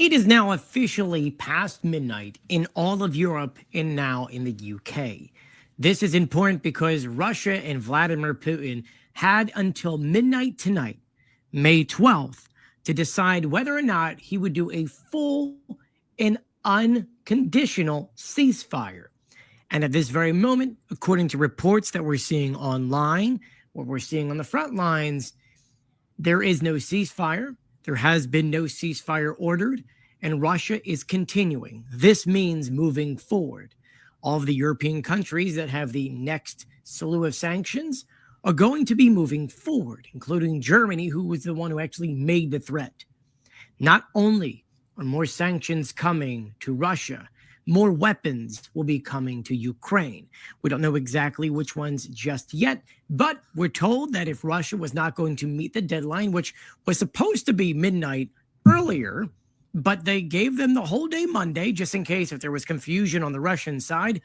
It is now officially past midnight in all of Europe and now in the UK. This is important because Russia and Vladimir Putin had until midnight tonight, May 12th, to decide whether or not he would do a full and unconditional ceasefire. And at this very moment, according to reports that we're seeing online, what we're seeing on the front lines, there is no ceasefire. There has been no ceasefire ordered, and Russia is continuing. This means moving forward. All of the European countries that have the next slew of sanctions are going to be moving forward, including Germany, who was the one who actually made the threat. Not only are more sanctions coming to Russia, more weapons will be coming to Ukraine. We don't know exactly which ones just yet, but we're told that if Russia was not going to meet the deadline, which was supposed to be midnight earlier, but they gave them the whole day Monday, just in case if there was confusion on the Russian side.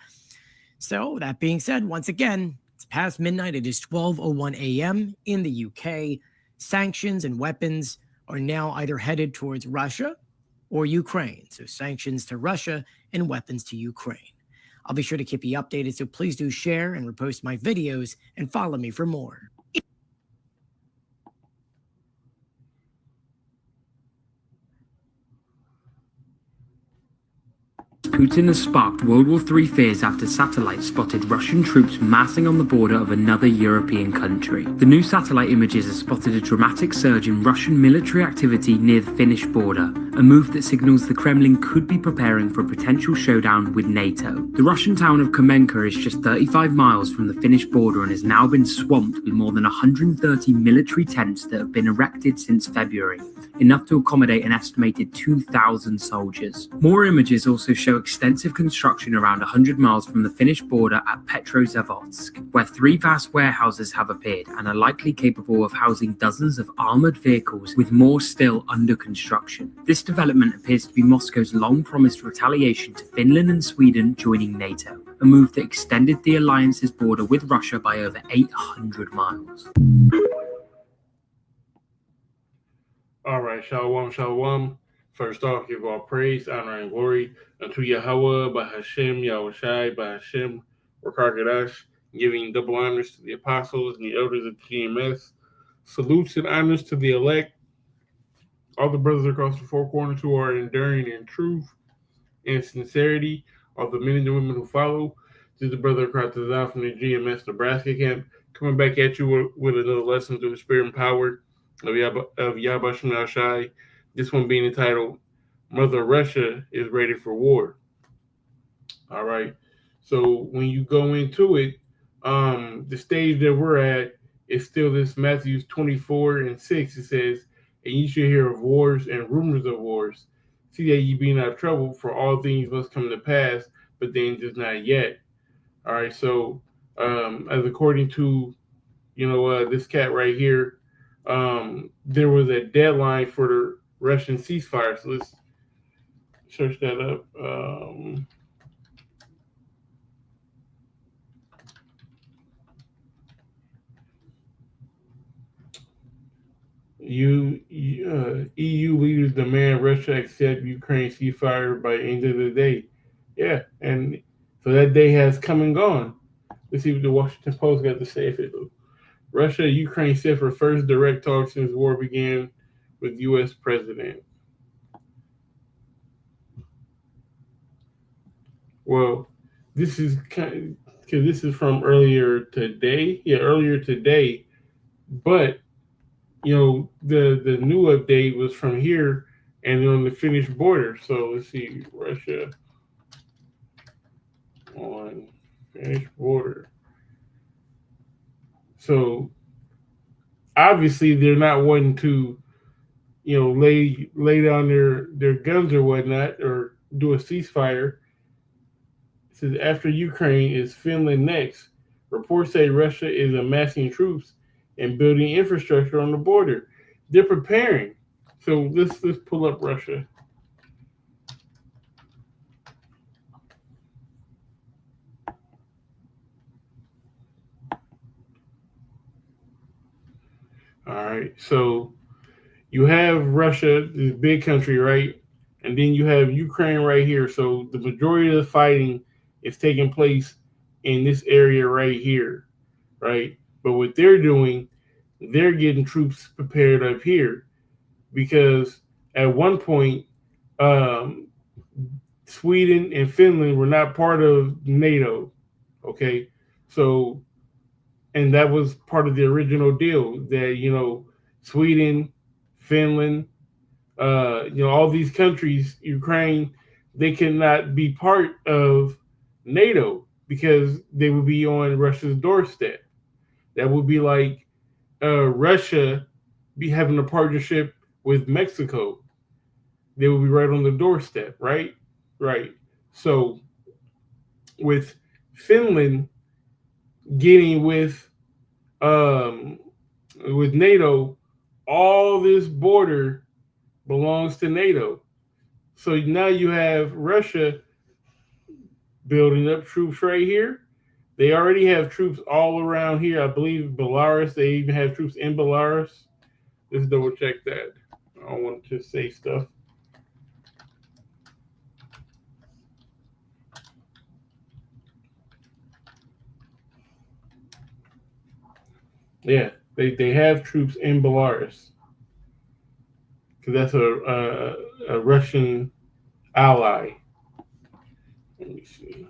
So that being said, once again, it's past midnight. It is 12:01 a.m. in the UK. Sanctions and weapons are now either headed towards Russia or Ukraine. So sanctions to Russia and weapons to Ukraine. I'll be sure to keep you updated, so please do share and repost my videos and follow me for more. Putin has sparked World War III fears after satellites spotted Russian troops massing on the border of another European country. The new satellite images have spotted a dramatic surge in Russian military activity near the Finnish border, a move that signals the Kremlin could be preparing for a potential showdown with NATO. The Russian town of Kamenka is just 35 miles from the Finnish border and has now been swamped with more than 130 military tents that have been erected since February, enough to accommodate an estimated 2,000 soldiers. More images also show extensive construction around 100 miles from the Finnish border at Petrozavodsk, where 3 vast warehouses have appeared and are likely capable of housing dozens of armored vehicles, with more still under construction. This development appears to be Moscow's long-promised retaliation to Finland and Sweden joining NATO, a move that extended the alliance's border with Russia by over 800 miles. All right, Shalom, Shalom. First off, give all praise, honor, and glory unto Yahweh, Bahashem, Yahushai, Bahashem, Rakakadash, giving double honors to the apostles and the elders of GMS. Salutes and honors to the elect, all the brothers across the four corners who are enduring in truth and sincerity, all the men and the women who follow. This is the brother across the South from the GMS Nebraska camp, coming back at you with another lesson through the spirit and power of Yahweh Shem Shai. This one being entitled, Mother Russia is Ready for War. All right. So when you go into it, the stage that we're at is still this Matthew 24:6. It says, and you should hear of wars and rumors of wars. See that ye be not troubled, for all things must come to pass, but then just not yet. All right. So as according to, this cat right here, there was a deadline for the Russian ceasefire. So let's search that up. EU leaders demand Russia accept Ukraine ceasefire by end of the day. Yeah, and so that day has come and gone. Let's see what the Washington Post got to say. If it Russia, Ukraine set for first direct talks since war began with U.S. president. Well, this is because this is from earlier today. Yeah, earlier today, but the new update was from here and on the Finnish border. So let's see, Russia on Finnish border. So obviously they're not wanting to, lay down their guns or whatnot or do a ceasefire. It says after Ukraine is Finland next. Reports say Russia is amassing troops and building infrastructure on the border. They're preparing. So let's pull up Russia. All right. So you have Russia, this big country, right? and then you have Ukraine right here. So the majority of the fighting is taking place in this area right here, right? But what they're doing, they're getting troops prepared up here because at one point, um, Sweden and Finland were not part of NATO. Okay, so and that was part of the original deal that Sweden, Finland, all these countries, Ukraine, they cannot be part of NATO because they would be on Russia's doorstep. That would be like Russia be having a partnership with Mexico. They would be right on the doorstep, right? Right. So with Finland getting with NATO, all this border belongs to NATO. So now you have Russia building up troops right here. They already have troops all around here. I believe Belarus, they even have troops in Belarus. Let's double check that. I don't want to say stuff. Yeah, they have troops in Belarus because that's a Russian ally. Let me see.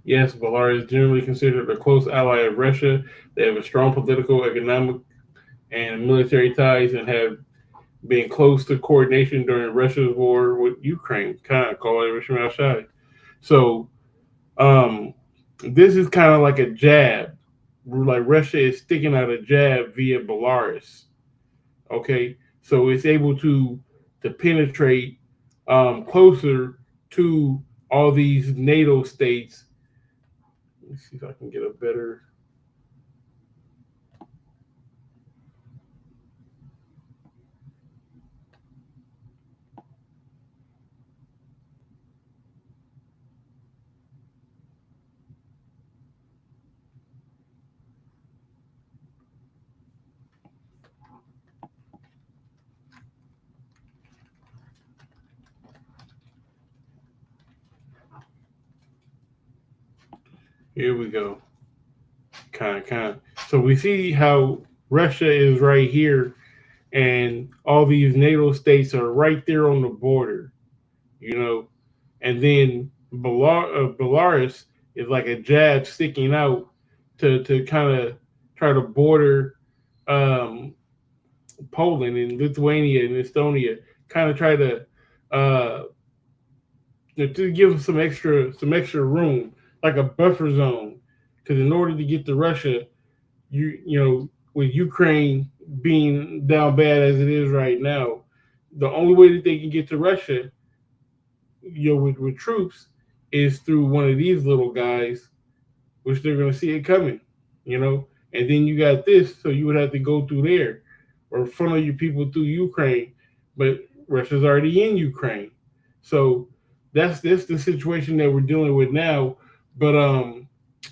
Yes, Belarus is generally considered a close ally of Russia. They have a strong political, economic, and military ties and have been close to coordination during Russia's war with Ukraine. Kind of call it Russian outside. So this is kind of like a jab. Like Russia is sticking out a jab via Belarus. Okay, so it's able to penetrate closer to all these NATO states. Let me see if I can get a better. Here we go. Kind of. So we see how Russia is right here, and all these NATO states are right there on the border, and then Belarus is like a jab sticking out to kind of try to border um, Poland and Lithuania and Estonia, kind of try to give them some extra room, like a buffer zone, because in order to get to Russia, with Ukraine being down bad as it is right now, the only way that they can get to Russia, with troops, is through one of these little guys, which they're going to see it coming, And then you got this, so you would have to go through there or funnel your people through Ukraine, but Russia's already in Ukraine, so that's the situation that we're dealing with now. But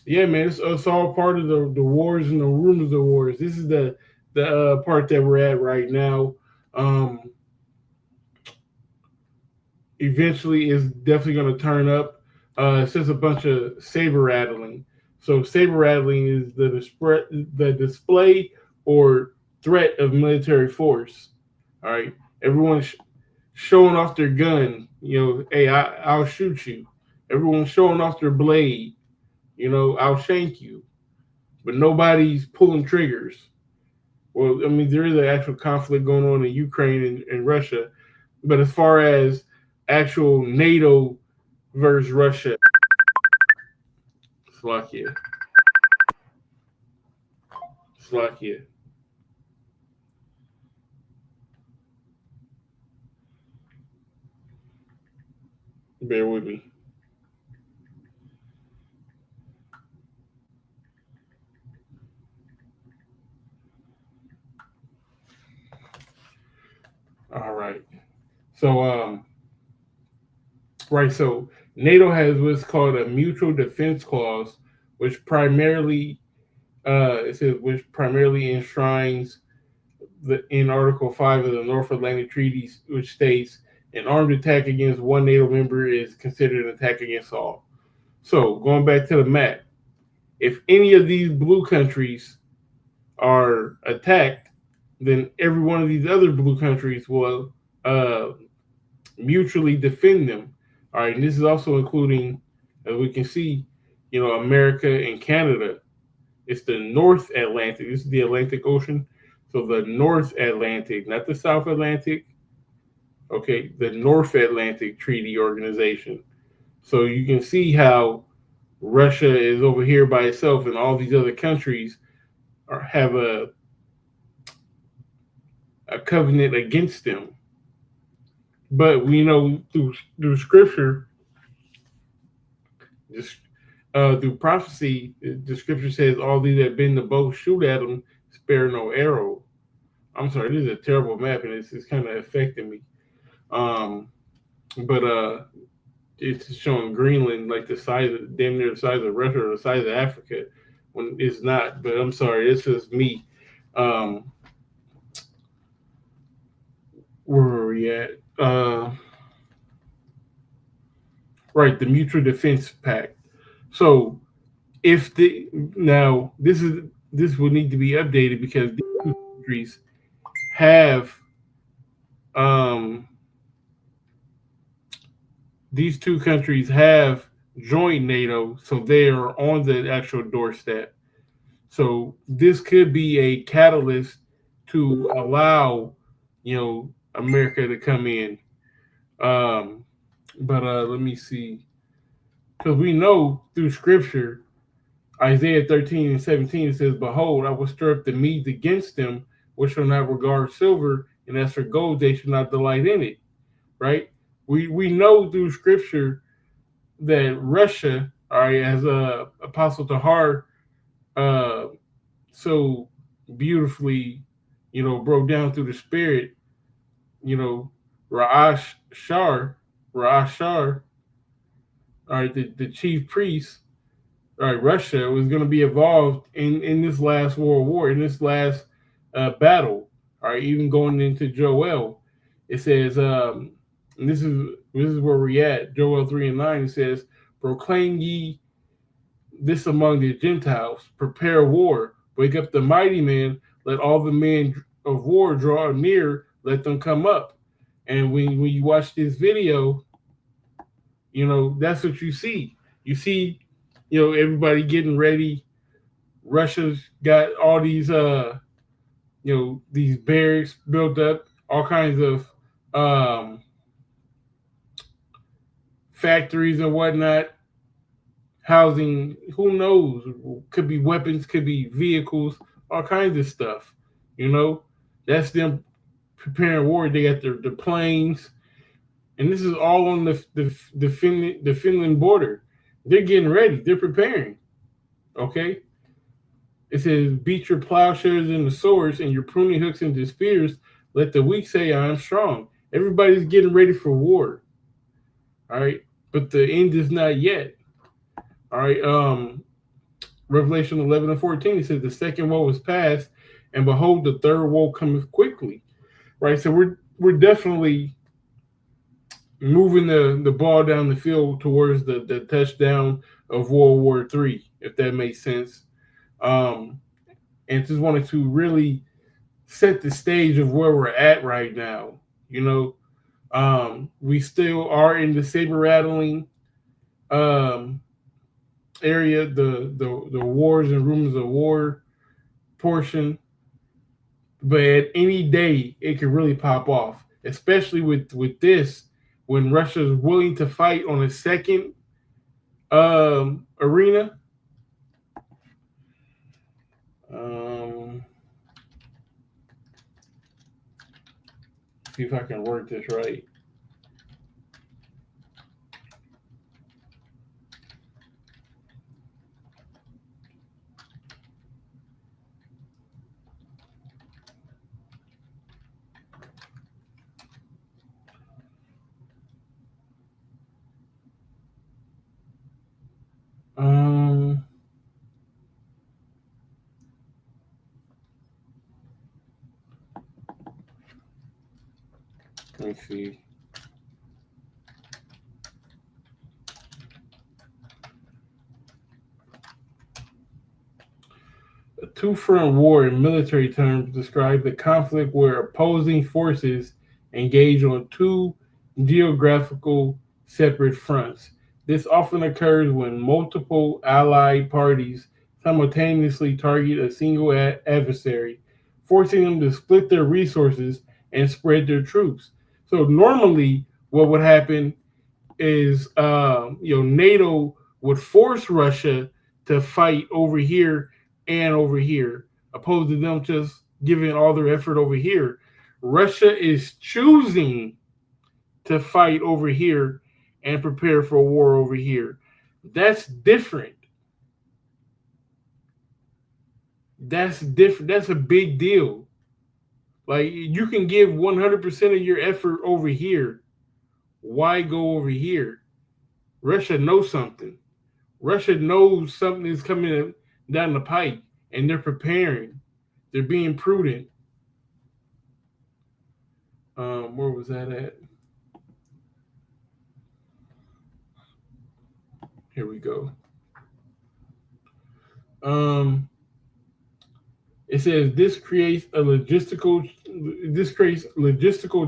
yeah, man, it's all part of the wars and the rumors of wars. This is the part that we're at right now. Eventually, it's definitely going to turn up. It's just a bunch of saber rattling. So saber rattling is the display or threat of military force. All right, everyone's showing off their gun. Hey, I'll shoot you. Everyone's showing off their blade. I'll shank you. But nobody's pulling triggers. Well, I mean, there is an actual conflict going on in Ukraine and Russia. But as far as actual NATO versus Russia, Slovakia. Bear with me. All right. So right. So NATO has what's called a mutual defense clause which primarily it says which primarily enshrines in Article 5 of the North Atlantic Treaties, which states an armed attack against one NATO member is considered an attack against all. So, going back to the map, if any of these blue countries are attacked, then every one of these other blue countries will mutually defend them. All right, and this is also including, as we can see, America and Canada. It's the North Atlantic. This is the Atlantic Ocean. So the North Atlantic, not the South Atlantic. Okay, the North Atlantic Treaty Organization. So you can see how Russia is over here by itself, and all these other countries have a covenant against them. But we know through Scripture, just through prophecy, the Scripture says, "All these that bend the bow, shoot at them, spare no arrow." I'm sorry, this is a terrible map, and it's kind of affecting me. But it's showing Greenland like the size of damn near the size of Russia or the size of Africa, when it's not. But I'm sorry, this is me. Where are we at? Right, the Mutual Defense Pact. So if this would need to be updated because these two countries have joined NATO, so they are on the actual doorstep. So this could be a catalyst to allow, America to come in. But let me see, because we know through Scripture, Isaiah 13:17, it says, "Behold, I will stir up the Medes against them, which shall not regard silver, and as for gold, they shall not delight in it." Right? We know through Scripture that Russia, all right, as Apostle Tahar so beautifully, broke down through the Spirit, Ra'ash Shar, all right, the chief priest, all right, Russia was going to be involved in this last World War, in this last battle, all right, even going into Joel. It says, and this is where we're at, Joel 3:9, it says, "Proclaim ye this among the Gentiles, prepare war, wake up the mighty man, let all the men of war draw near, let them come up." And when you watch this video, that's what you see. You see, everybody getting ready. Russia's got all these, these barracks built up, all kinds of factories and whatnot, housing, who knows, could be weapons, could be vehicles, all kinds of stuff. That's them preparing war. They got the planes, and this is all on the Finland border. They're getting ready. They're preparing. Okay. It says, "Beat your plowshares into swords and your pruning hooks into spears. Let the weak say, I am strong." Everybody's getting ready for war. All right. But the end is not yet. All right. Revelation 11:14, it says, "The second woe was past, and behold, the third woe cometh quickly." Right. So we're definitely moving the ball down the field towards the touchdown of World War III, if that makes sense. And just wanted to really set the stage of where we're at right now. We still are in the saber rattling area, the wars and rumors of war portion. But at any day, it could really pop off, especially with this, when Russia is willing to fight on a second arena. See if I can word this right. Let me see. A two-front war in military terms describes a conflict where opposing forces engage on two geographical separate fronts. This often occurs when multiple allied parties simultaneously target a single adversary, forcing them to split their resources and spread their troops. So normally, what would happen is, NATO would force Russia to fight over here and over here, opposed to them just giving all their effort over here. Russia is choosing to fight over here and prepare for a war over here. That's different. That's different. That's a big deal. Like, you can give 100% of your effort over here. Why go over here? Russia knows something. Russia knows something is coming down the pipe, and they're preparing. They're being prudent. Where was that at? Here we go. It says this creates logistical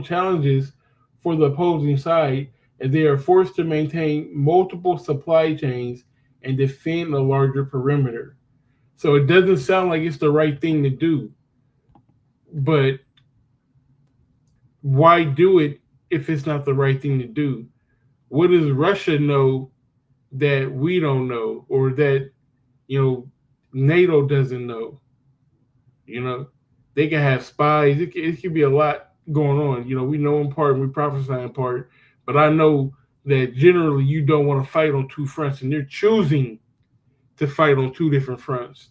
challenges for the opposing side, as they are forced to maintain multiple supply chains and defend a larger perimeter. So it doesn't sound like it's the right thing to do. But why do it if it's not the right thing to do? What does Russia know that we don't know, or that, NATO doesn't know? They can have spies. It could be a lot going on. We know in part and we prophesy in part, but I know that generally you don't want to fight on two fronts, and they're choosing to fight on two different fronts.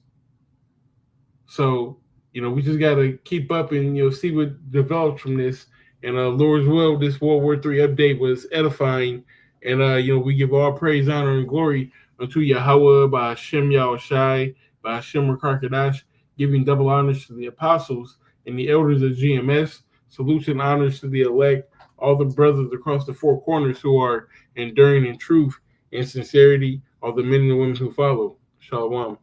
So, we just got to keep up and, see what develops from this. And Lord's will, this World War III update was edifying. And, we give all praise, honor, and glory unto Yahweh, by Hashem Yahushai, by Hashem Rakar, giving double honors to the apostles and the elders of GMS. Salutes and honors to the elect, all the brothers across the four corners who are enduring in truth and sincerity, all the men and women who follow. Shalom.